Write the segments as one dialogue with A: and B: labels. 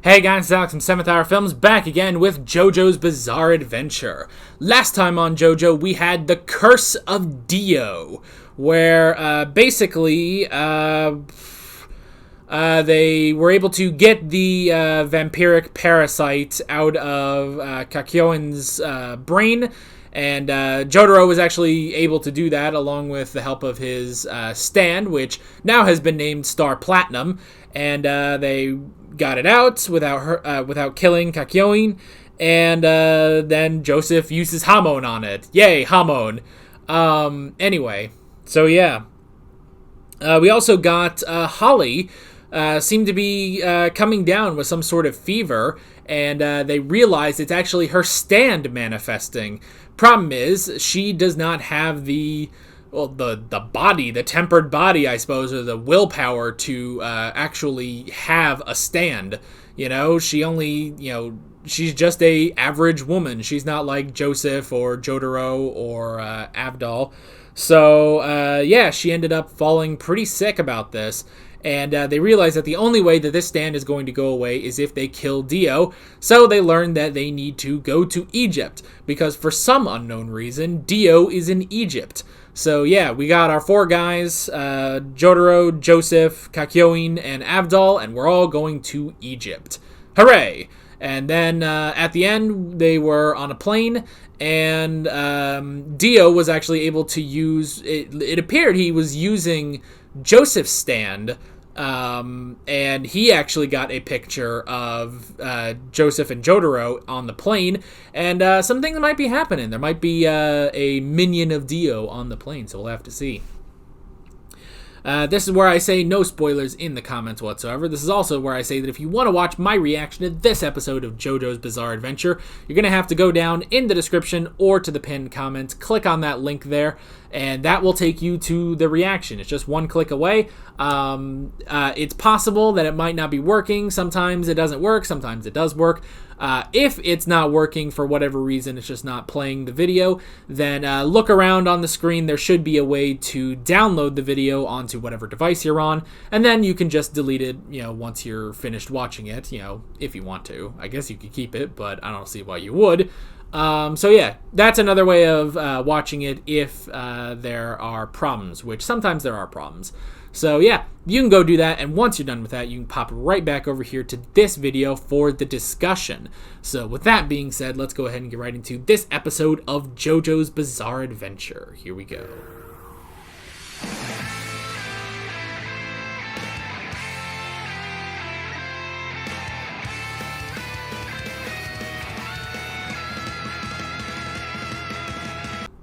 A: Hey guys, it's Alex from 7th Hour Films, back again with JoJo's Bizarre Adventure. Last time on JoJo, we had the Curse of Dio, where basically they were able to get the vampiric parasite out of Kakyoin's brain, and Jotaro was actually able to do that along with the help of his stand, which now has been named Star Platinum, and they got it out without killing Kakyoin, and then Joseph uses Hamon on it. Yay, Hamon. Anyway, so yeah. We also got Holly seemed to be coming down with some sort of fever, and they realized it's actually her stand manifesting. Problem is, she does not have the body, the tempered body, I suppose, or the willpower to actually have a stand. You know, she only, she's just a average woman. She's not like Joseph or Jotaro or Avdol. So, yeah, she ended up falling pretty sick about this. And they realized that the only way that this stand is going to go away is if they kill Dio. So they learned that they need to go to Egypt, because for some unknown reason, Dio is in Egypt. So yeah, we got our four guys, Jotaro, Joseph, Kakyoin, and Avdol, and we're all going to Egypt. Hooray! And then at the end, they were on a plane, and Dio was actually able to use, it appeared he was using Joseph's stand, and he actually got a picture of Joseph and Jotaro on the plane, and some things might be happening. There might be a minion of Dio on the plane, so we'll have to see. This is where I say no spoilers in the comments whatsoever. This is also where I say that if you want to watch my reaction to this episode of JoJo's Bizarre Adventure, you're going to have to go down in the description or to the pinned comment, click on that link there, and that will take you to the reaction. It's just one click away. It's possible that it might not be working. Sometimes it doesn't work. Sometimes it does work. If it's not working for whatever reason, it's just not playing the video, then look around on the screen. There should be a way to download the video onto whatever device you're on, and then you can just delete it, once you're finished watching it, if you want to. I guess you could keep it, but I don't see why you would. So yeah, that's another way of watching it if there are problems, which sometimes there are problems. So yeah, you can go do that, and once you're done with that, you can pop right back over here to this video for the discussion. So with that being said, let's go ahead and get right into this episode of JoJo's Bizarre Adventure. Here we go.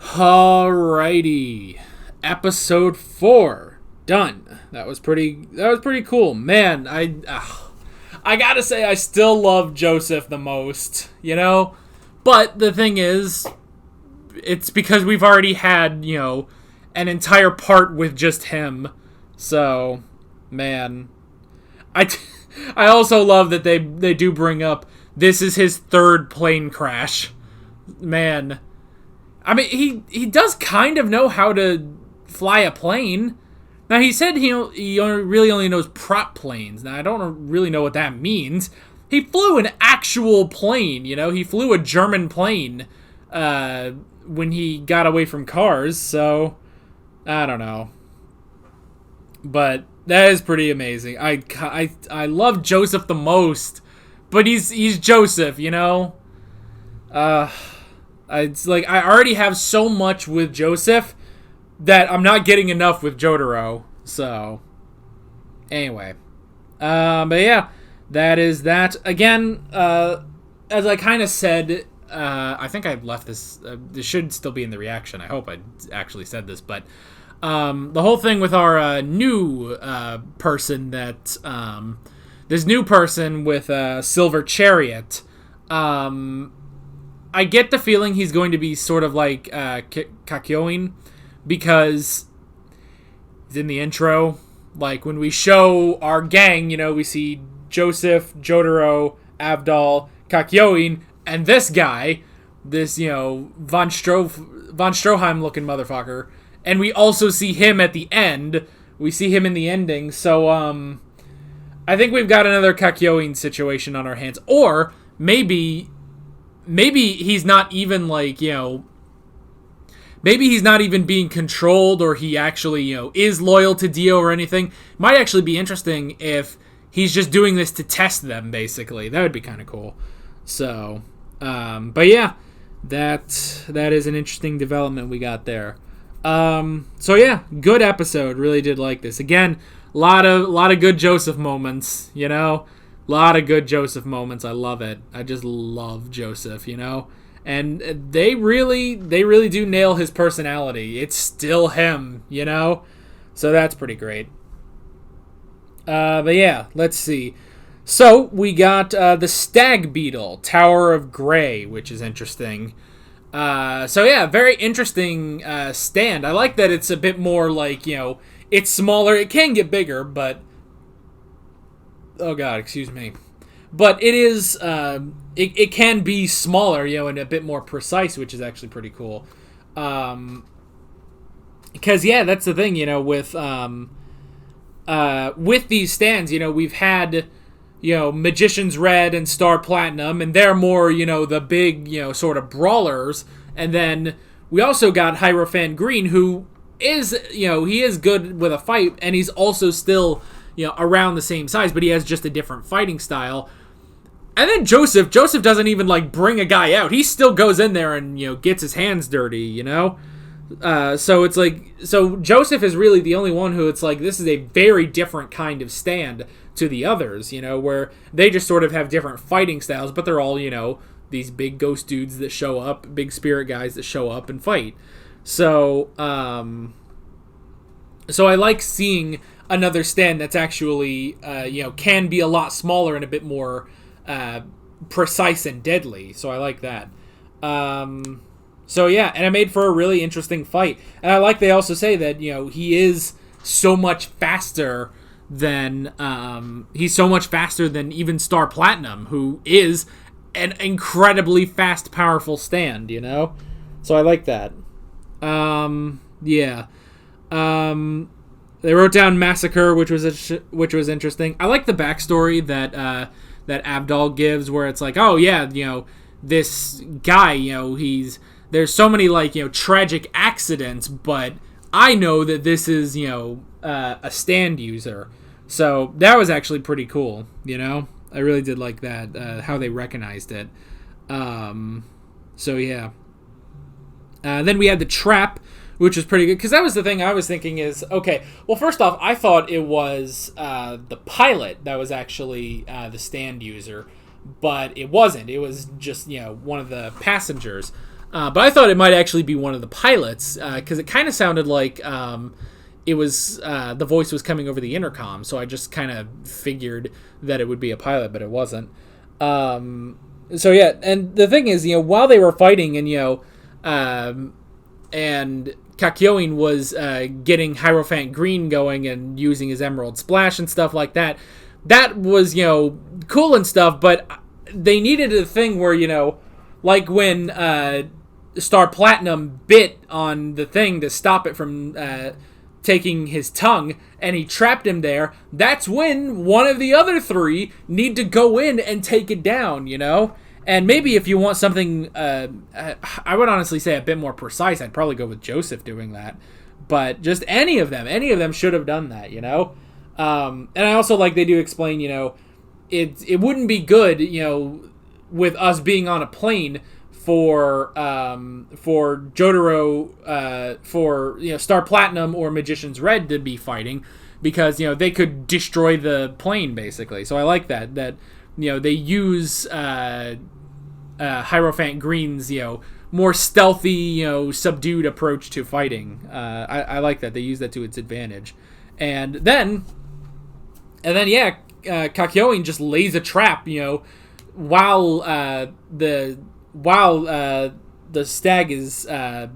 A: Alrighty, episode 4. Done. That was pretty cool. Man, I gotta say I still love Joseph the most, But the thing is, it's because we've already had, an entire part with just him. So, man. I also love that they do bring up this is his third plane crash. Man. I mean, he does kind of know how to fly a plane. Now, he said he really only knows prop planes. Now, I don't really know what that means. He flew an actual plane, He flew a German plane when he got away from cars, so I don't know. But that is pretty amazing. I love Joseph the most, but he's Joseph, It's like I already have so much with Joseph that I'm not getting enough with Jotaro. So, anyway. But yeah, that is that. Again, as I kind of said, I think I've left this. This should still be in the reaction. I hope I actually said this. But the whole thing with our new person that... this new person with a silver chariot... I get the feeling he's going to be sort of like Kakyoin, because he's in the intro. Like, when we show our gang, we see Joseph, Jotaro, Avdol, Kakyoin, and this guy, this, Von Stroheim-looking motherfucker. And we also see him at the end. We see him in the ending, so, I think we've got another Kakyoin situation on our hands. Or maybe he's not even like, maybe he's not even being controlled, or he actually, is loyal to Dio or anything. Might actually be interesting if he's just doing this to test them, basically. That would be kind of cool. So, but yeah, that is an interesting development we got there. So yeah, good episode. Really did like this. Again, a lot of good Joseph moments, A lot of good Joseph moments. I love it. I just love Joseph, And they really do nail his personality. It's still him, So that's pretty great. But yeah, let's see. So we got the Stag Beetle, Tower of Grey, which is interesting. So yeah, very interesting stand. I like that it's a bit more like, it's smaller. It can get bigger, but... Oh god, excuse me. But it is... It can be smaller, and a bit more precise, which is actually pretty cool. Because, yeah, that's the thing, with these stands, we've had... Magician's Red and Star Platinum, and they're more, the big, sort of brawlers. And then we also got Hierophant Green, who is, he is good with a fight, and he's also still, around the same size, but he has just a different fighting style. And then Joseph doesn't even, bring a guy out. He still goes in there and, gets his hands dirty, So it's so Joseph is really the only one who it's this is a very different kind of stand to the others, where they just sort of have different fighting styles, but they're all, these big ghost dudes that show up, big spirit guys that show up and fight. So, so I like seeing another stand that's actually, can be a lot smaller and a bit more precise and deadly. So I like that. So yeah, and it made for a really interesting fight. And I like they also say that, he is so much faster than even Star Platinum, who is an incredibly fast, powerful stand, So I like that. Yeah. They wrote down Massacre, which was interesting. I like the backstory that Abdal gives, where it's oh yeah, this guy, there's so many tragic accidents, but I know that this is a stand user. So that was actually pretty cool, I really did like that, how they recognized it. So yeah. Then we had the Trap, which was pretty good, because that was the thing I was thinking is, okay, well, first off, I thought it was the pilot that was actually the stand user, but it wasn't. It was just, one of the passengers. But I thought it might actually be one of the pilots, because it kind of sounded like it was the voice was coming over the intercom, so I just kind of figured that it would be a pilot, but it wasn't. So yeah, and the thing is, while they were fighting, and and Kakyoin was getting Hierophant Green going and using his Emerald Splash and stuff like that, that was, cool and stuff, but they needed a thing where, like when Star Platinum bit on the thing to stop it from taking his tongue, and he trapped him there, that's when one of the other three need to go in and take it down, And maybe if you want something, I would honestly say a bit more precise, I'd probably go with Joseph doing that. But just any of them should have done that, And I also like they do explain, it wouldn't be good, with us being on a plane for Jotaro, for Star Platinum or Magician's Red to be fighting, because they could destroy the plane basically. So I like that they use Hierophant Green's more stealthy, subdued approach to fighting. I like that they use that to its advantage, and then yeah, Kakyoin just lays a trap, while the stag is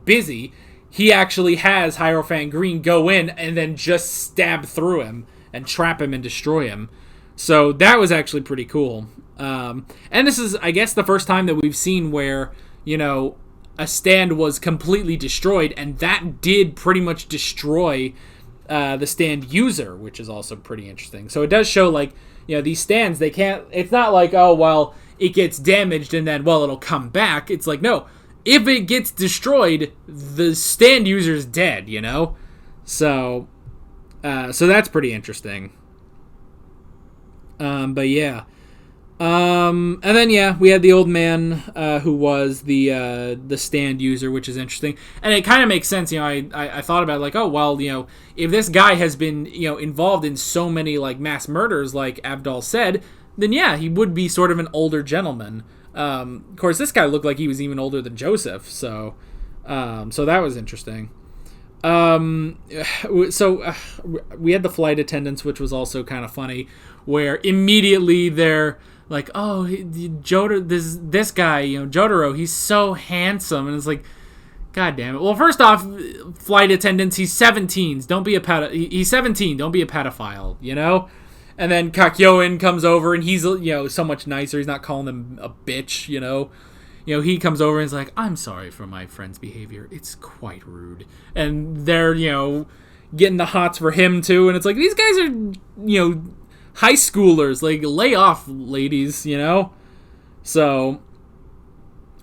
A: busy. He actually has Hierophant Green go in and then just stab through him and trap him and destroy him. So that was actually pretty cool. And this is, I guess, the first time that we've seen where, a stand was completely destroyed, and that did pretty much destroy the stand user, which is also pretty interesting. So it does show, these stands, they can't, it's not like, oh, well, it gets damaged and then, well, it'll come back. It's like, no, if it gets destroyed, the stand user's dead, So that's pretty interesting. But yeah. And then we had the old man who was the stand user, which is interesting, and it kind of makes sense. I thought about it, like, oh well, if this guy has been involved in so many like mass murders, like Abdal said, then he would be sort of an older gentleman. Of course, this guy looked like he was even older than Joseph, so that was interesting. So we had the flight attendants, which was also kind of funny, where immediately they're like, oh, this guy, Jotaro, he's so handsome, and it's like, god damn it. Well, first off, flight attendants, he's 17. Don't be a he's 17. Don't be a pedophile, And then Kakyoin comes over, and he's so much nicer. He's not calling them a bitch, he comes over and is like, I'm sorry for my friend's behavior. It's quite rude. And they're, getting the hots for him, too. And it's like, these guys are, high schoolers. Like, lay off, ladies, So,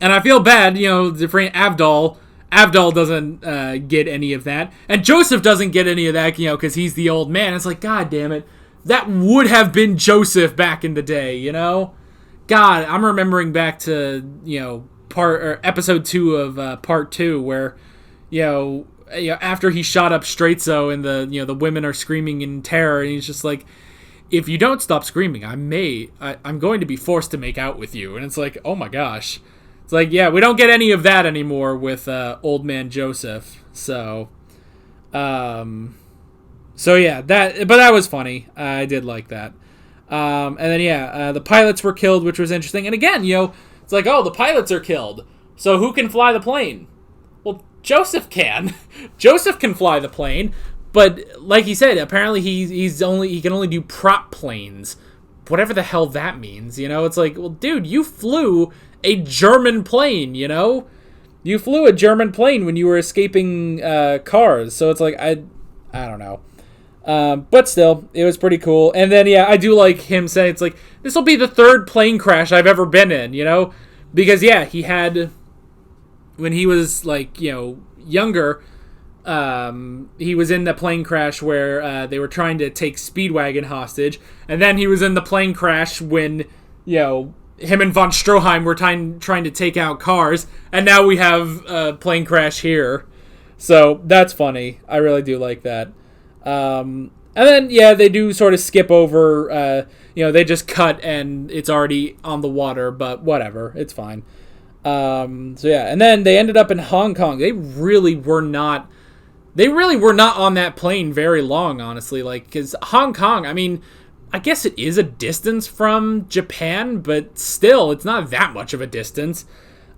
A: and I feel bad, for Abdal. Abdal doesn't get any of that. And Joseph doesn't get any of that, because he's the old man. It's like, god damn it. That would have been Joseph back in the day, God, I'm remembering back to, episode 2 of part 2 where, after he shot up Straitso and the women are screaming in terror, and he's just like, if you don't stop screaming, I'm going to be forced to make out with you. And it's like, oh my gosh. It's like, we don't get any of that anymore with old man Joseph. So that was funny. I did like that. And then, the pilots were killed, which was interesting. And again, it's like, oh, the pilots are killed. So who can fly the plane? Well, Joseph can. Joseph can fly the plane. But like he said, apparently he can only do prop planes. Whatever the hell that means, It's like, well, dude, you flew a German plane, You flew a German plane when you were escaping cars. So it's like, I don't know. But still, it was pretty cool. And then, I do like him saying, it's like, this will be the third plane crash I've ever been in, Because, he had, when he was, like, younger, he was in the plane crash where they were trying to take Speedwagon hostage. And then he was in the plane crash when, him and von Stroheim were trying to take out cars. And now we have a plane crash here. So, that's funny. I really do like that. And then, they do sort of skip over, they just cut and it's already on the water, but whatever, it's fine. And then they ended up in Hong Kong. They really were not on that plane very long, honestly, like, because Hong Kong, I mean, I guess it is a distance from Japan, but still, it's not that much of a distance.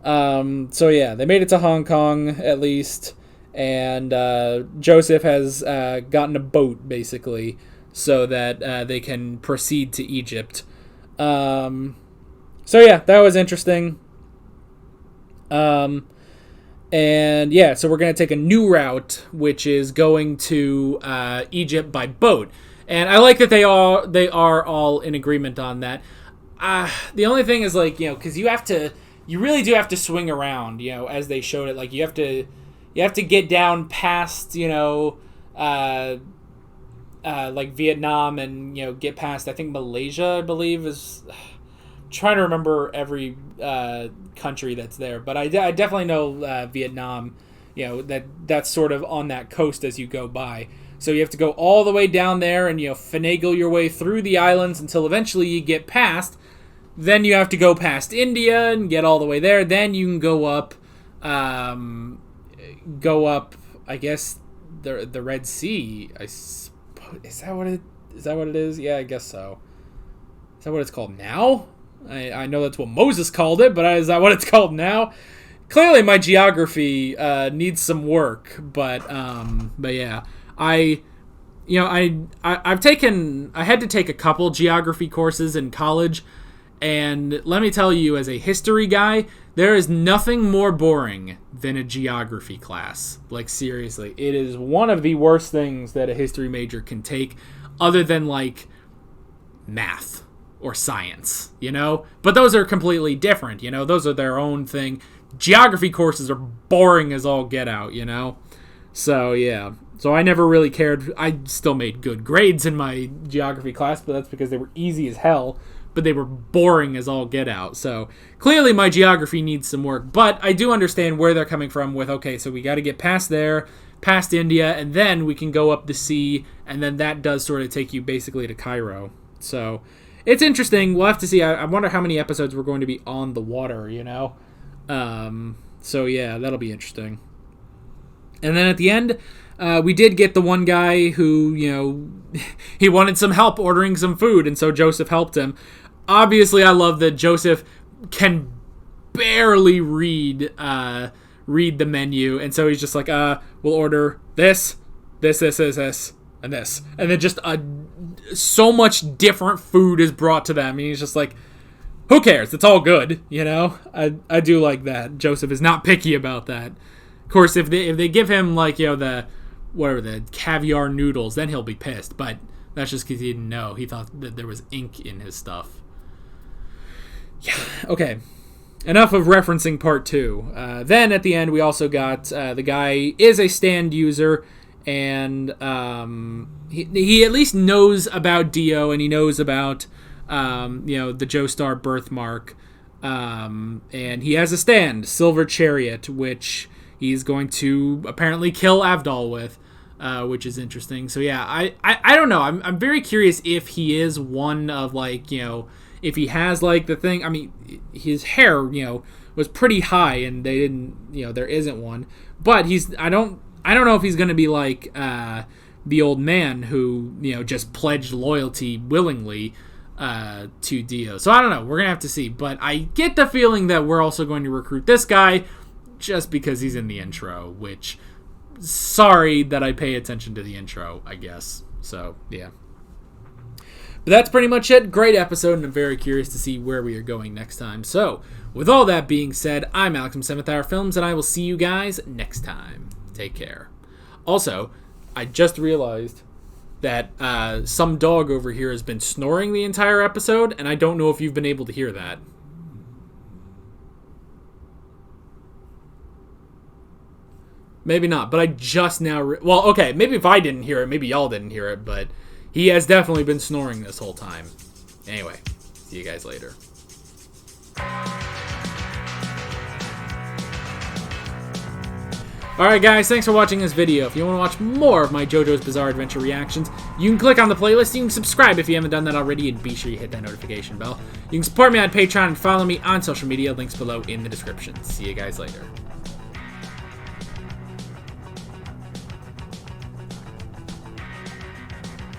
A: They made it to Hong Kong, at least. And Joseph has gotten a boat, basically, so that they can proceed to Egypt. That was interesting. So we're going to take a new route, which is going to Egypt by boat. And I like that they are all in agreement on that. The only thing is, like, because you really do have to swing around, as they showed it. Like, you have to get down past, like Vietnam and, get past, I think, Malaysia, I believe, is... I'm trying to remember every country that's there. But I definitely know Vietnam, that's sort of on that coast as you go by. So you have to go all the way down there and, finagle your way through the islands until eventually you get past. Then you have to go past India and get all the way there. Then you can go up... I guess the Red Sea. Is that what it is? Yeah, I guess so. Is that what it's called now? I know that's what Moses called it, but is that what it's called now? Clearly, my geography needs some work, but yeah, I had to take a couple geography courses in college, and let me tell you, as a history guy, there is nothing more boring than a geography class. Like, seriously, it is one of the worst things that a history major can take, other than, like, math or science, you know? But those are completely different, you know? Those are their own thing. Geography courses are boring as all get out, you know? So, yeah. So I never really cared. I still made good grades in my geography class, but that's because they were easy as hell, but they were boring as all get out. So clearly my geography needs some work, but I do understand where they're coming from with, okay, so we got to get past there, past India, and then we can go up the sea, and then that does sort of take you basically to Cairo. So it's interesting. We'll have to see. I wonder how many episodes we're going to be on the water, you know? So yeah, that'll be interesting. And then at the end, we did get the one guy who, you know, he wanted some help ordering some food, and so Joseph helped him. Obviously, I love that Joseph can barely read the menu, and so he's just like, we'll order this, and this. And then just so much different food is brought to them, and he's just like, who cares? It's all good, you know? I do like that. Joseph is not picky about that. Of course, if they give him, like, you know, the caviar noodles, then he'll be pissed. But that's just because he didn't know. He thought that there was ink in his stuff. Yeah, okay. Enough of referencing part 2. Then at the end, we also got the guy is a stand user, and he at least knows about Dio, and he knows about you know, the Joestar birthmark, and he has a stand, Silver Chariot, which he's going to apparently kill Avdol with, which is interesting. So yeah, I don't know. I'm very curious if he is one of, like, you know, if he has, like, the thing. I mean, his hair, you know, was pretty high, and they didn't, you know, there isn't one. But I don't know if he's going to be like the old man who, you know, just pledged loyalty willingly to Dio. So I don't know. We're going to have to see. But I get the feeling that we're also going to recruit this guy just because he's in the intro, which, sorry that I pay attention to the intro, I guess. So, yeah. But that's pretty much it. Great episode, and I'm very curious to see where we are going next time. So, with all that being said, I'm Alex from 7th Hour Films, and I will see you guys next time. Take care. Also, I just realized that some dog over here has been snoring the entire episode, and I don't know if you've been able to hear that. Maybe not, but I just now... well, okay, maybe if I didn't hear it, maybe y'all didn't hear it, but he has definitely been snoring this whole time. Anyway, see you guys later. Alright guys, thanks for watching this video. If you want to watch more of my JoJo's Bizarre Adventure reactions, you can click on the playlist, you can subscribe if you haven't done that already, and be sure you hit that notification bell. You can support me on Patreon and follow me on social media, links below in the description. See you guys later.